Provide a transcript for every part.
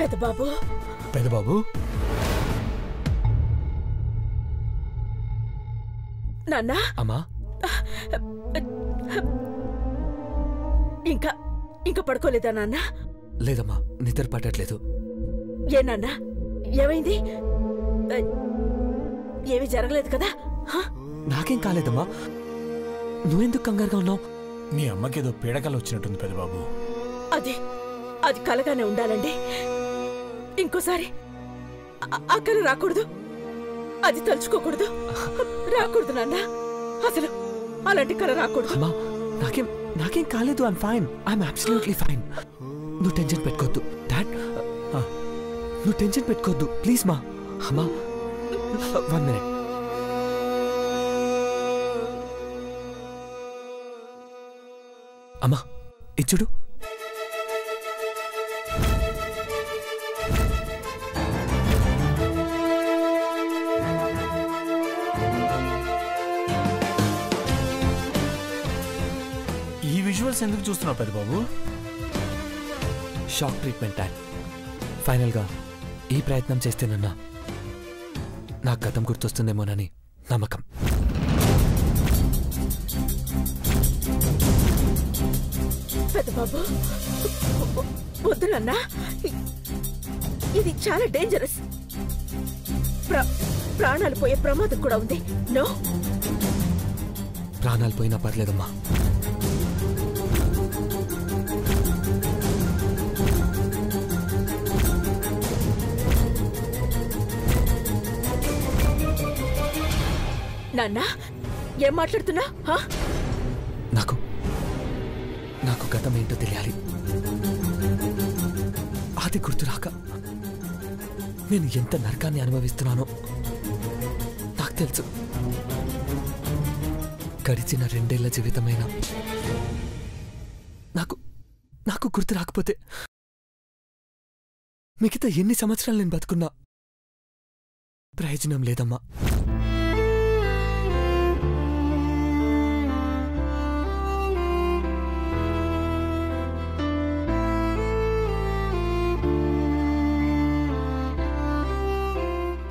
పెద్దబాబు పెద్దబాబు నాన్న అమ్మా ఇంకా ఇంకా పడుకోలేదా నాన్న? లేదమ్మా నిద్ర పట్టట్లేదు. ఏ నాన్న ఏమైంది? ఏమీ జరగలేదు కదా? నాకేం కాలేదమ్మా, నువ్వెందుకు కంగారుగా ఉన్నావు? మీ అమ్మకేదో పీడకలు వచ్చినట్టుంది పెద్దబాబు. అది కలగానే ఉండాలండి. ఇంకోసారి ఆ కల రాకూడదు, అది తలుచుకోకూడదు, రాకూడదు నాన్న. అసలు అలాంటి కల రాకూడదు. అమ్మా నాకేం కాలేదు. I'm fine, I'm absolutely fine. నువ్వు టెన్షన్ పెట్టుకోవద్దు డాడ్, నువ్వు టెన్షన్ పెట్టుకోవద్దు ప్లీజ్ మా. అమ్మా 1 minute. అమ్మా ఇచ్చుడు. ఈ విజువల్స్ ఎందుకు చూస్తున్నావు పెద్దబాబు? Shock treatment dad. ఫైనల్గా ఈ ప్రయత్నం చేస్తేనన్నా నా గతం గుర్తొస్తుందేమోనని నమ్మకం. పెద్దబాబు వద్దు నాన్న, ఇది చాలా డేంజరస్. ప్రాణాలు పోయే ప్రమాదం కూడా ఉంది. నో, ప్రాణాలు పోయినా పర్లేదమ్మా. నాన్న ఏం మాట్లాడుతున్నా? నాకు గతం ఏంటో తెలియాలి. అది గుర్తురాక నేను ఎంత నరకాన్ని అనుభవిస్తున్నానో నాకు తెలుసు. గడిచిన 2 ఏళ్ల జీవితమైనా నాకు గుర్తు రాకపోతే మిగతా ఎన్ని సంవత్సరాలు నేను బతుకున్నా ప్రయోజనం లేదమ్మా.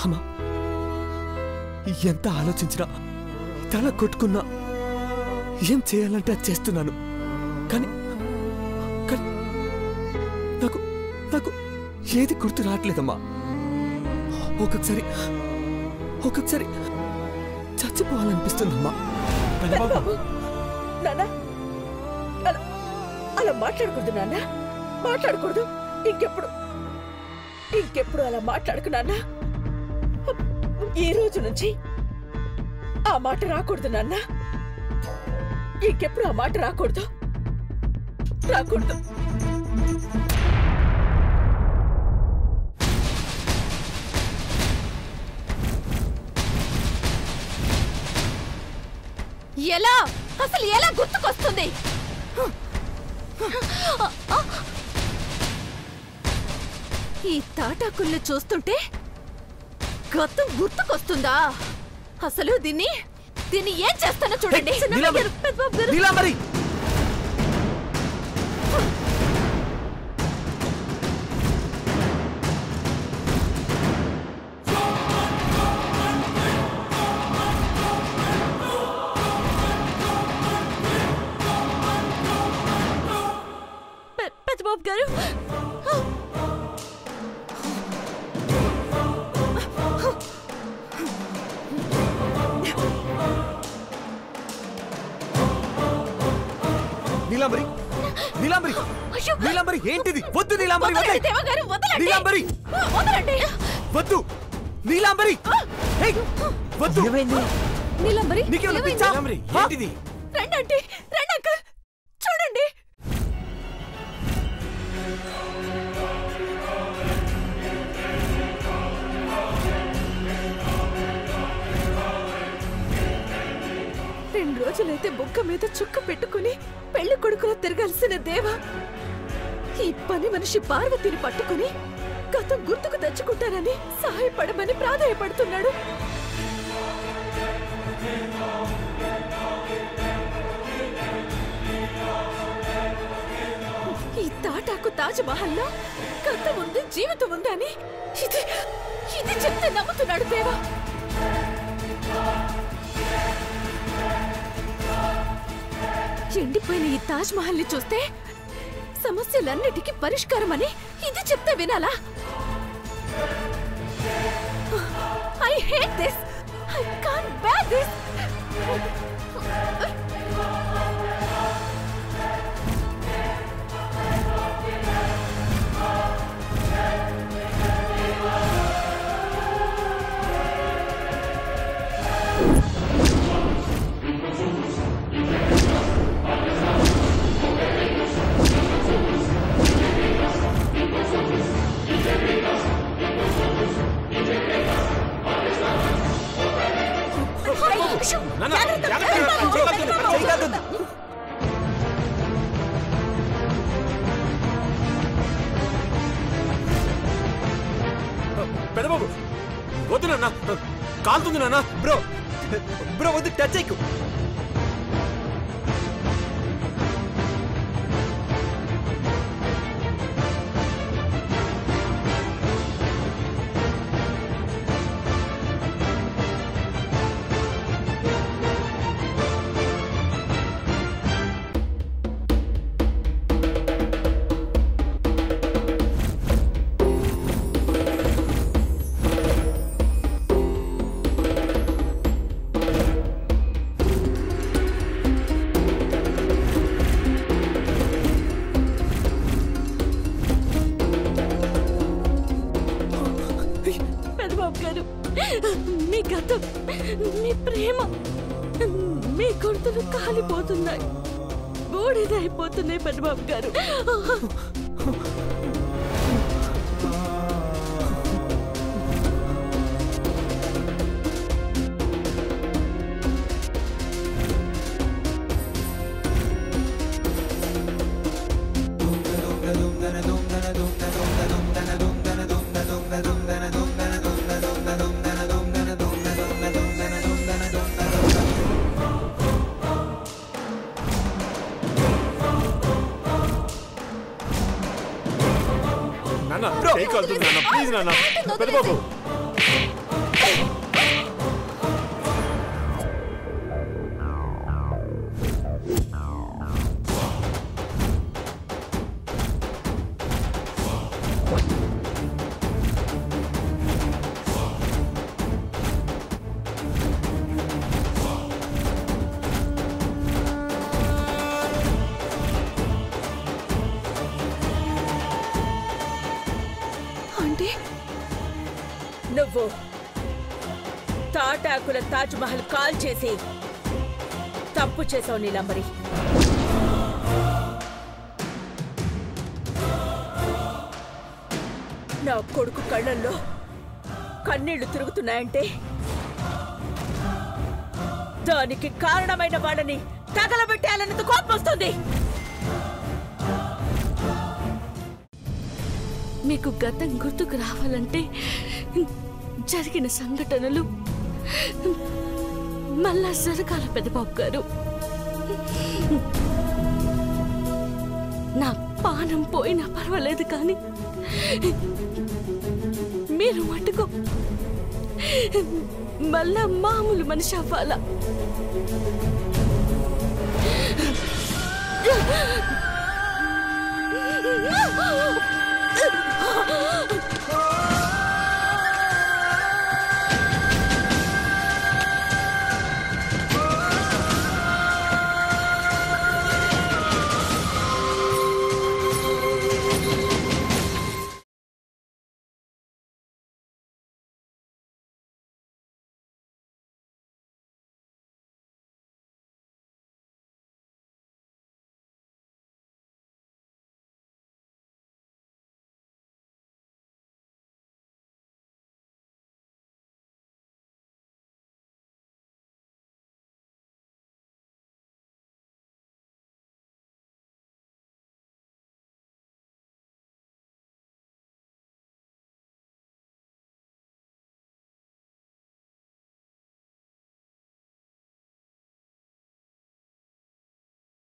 అమ్మా ఎంత ఆలోచించినా తల కొట్టుకున్నా ఏం చేయాలంటే అది చేస్తున్నాను. కానీ నాకు ఏది గుర్తు రావట్లేదమ్మా. ఒక్కొక్కసారి చచ్చిపోవాలనిపిస్తుందమ్మా. నాన్న అలా మాట్లాడకూడదు నాన్న, మాట్లాడకూడదు. ఇంకెప్పుడు అలా మాట్లాడకు నాన్న. ఈ రోజు నుంచి ఆ మాట రాకూడదు నాన్న. ఇంకెప్పుడు ఆ మాట రాకూడదు. అసలు ఎలా గుర్తుకొస్తుంది? ఈ తాటాకుల్ని చూస్తుంటే గతం గుర్తుకొస్తుందా? అసలు దీన్ని ఏం చేస్తానో చూడండి. పెద్దబాబు గారు, నీలాంబరి ఏంటిది? వద్దు నీలాంబరి, నీలాంబరి వద్దు, నీలాంబరి వద్దు. నీలాంబరి ఏంటిది? రండి అంకుల్, చూడండి. రోజులైతే బొక్క మీద చుక్క పెట్టుకుని పెళ్లి కొడుకులా తిరగాల్సిన దేవా ఈ పని మనిషి పార్వతిని పట్టుకుని గతం గుర్తుకు తెచ్చుకుంటారని సహాయపడమని ప్రాధాయపడుతున్నాడు. ఈ తాటాకు తాజ్ మహల్ లో గతం ఉంది, జీవితం ఉందని ఇది ఇది చెప్తే నమ్ముతున్నాడు దేవా. ఎండిపోయిన ఈ తాజ్ మహల్ ని చూస్తే సమస్యలన్నిటికీ పరిష్కారం అని ఇది చెప్తే వినాలా? I hate this. I can't bear this. Pedababu వద్దు నాన్న, కాలుతుంది నాన్న. బ్రో బ్రో వద్దు, టచ్ చేయకు. మీ గతం, మీ ప్రేమ, మీ గుర్తులు కాలిపోతున్నాయి, బూడిదైపోతున్నాయి పెద్దబాబు గారు. ప్లీజ్ నాన్న, పెద్దబాబు. నువ్వు తాటాకుల తాజ్ మహల్ కాల్ చేసి తప్పు చేసావు నీలంబరి. నా కొడుకు కళ్ళల్లో కన్నీళ్లు తిరుగుతున్నాయంటే దానికి కారణమైన వాళ్ళని తగలబెట్టాలన్నంత కోపం వస్తుంది. మీకు గతం గుర్తుకు రావాలంటే జరిగిన సంఘటనలు మళ్ళా జరగాల పెద్దబాబు గారు. నా పానం పోయినా పర్వాలేదు కానీ మీరు మటుకు మళ్ళా మామూలు మనిషి అవ్వాలా. No!